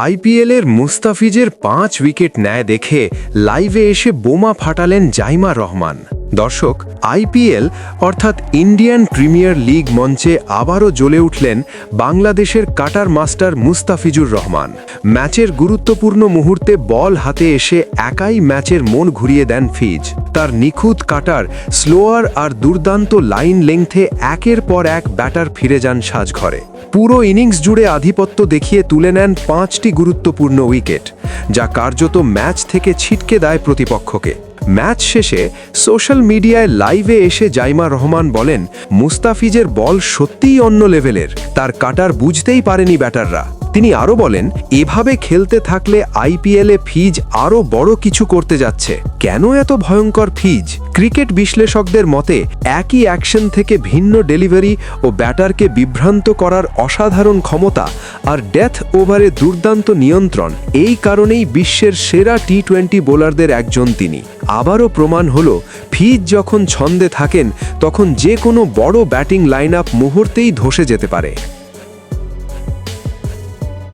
আইপিএলের মুস্তাফিজের 5 উইকেট নেয় দেখে লাইভে এসে বোমা ফাটালেন জাইমা রহমান। দর্শক, আইপিএল অর্থাৎ ইন্ডিয়ান প্রিমিয়ার লিগ মঞ্চে আবারও জ্বলে উঠলেন বাংলাদেশের কাটার মাস্টার মুস্তাফিজুর রহমান। ম্যাচের গুরুত্বপূর্ণ মুহূর্তে বল হাতে এসে একাই ম্যাচের মন ঘুরিয়ে দেন ফিজ। তার নিখুঁত কাটার, স্লোয়ার আর দুর্দান্ত লাইন লেংথে একের পর এক ব্যাটার ফিরে যান সাজঘরে। পুরো ইনিংস জুড়ে আধিপত্য দেখিয়ে তুলে নেন 5টি গুরুত্বপূর্ণ উইকেট, যা কার্যত ম্যাচ থেকে ছিটকে দেয় প্রতিপক্ষকে। ম্যাচ শেষে সোশ্যাল মিডিয়ায় লাইভে এসে জাইমা রহমান বলেন, মুস্তাফিজের বল সত্যিই অন্য লেভেলের, তার কাটার বুঝতেই পারেনি ব্যাটাররা। তিনি আরও বলেন, এভাবে খেলতে থাকলে আইপিএলে ফিজ আরও বড় কিছু করতে যাচ্ছে। কেন এত ভয়ঙ্কর ফিজ? ক্রিকেট বিশ্লেষকদের মতে একই অ্যাকশন থেকে ভিন্ন ডেলিভারি ও ব্যাটারকে বিভ্রান্ত করার অসাধারণ ক্ষমতা আর ডেথ ওভারে দুর্দান্ত নিয়ন্ত্রণ, এই কারণেই বিশ্বের সেরা টি-20 বোলারদের একজন তিনি। আবারও প্রমাণ হলো, ফিজ যখন ছন্দে থাকেন তখন যে কোনো বড় ব্যাটিং লাইন আপ মুহূর্তেই ধসে যেতে পারে।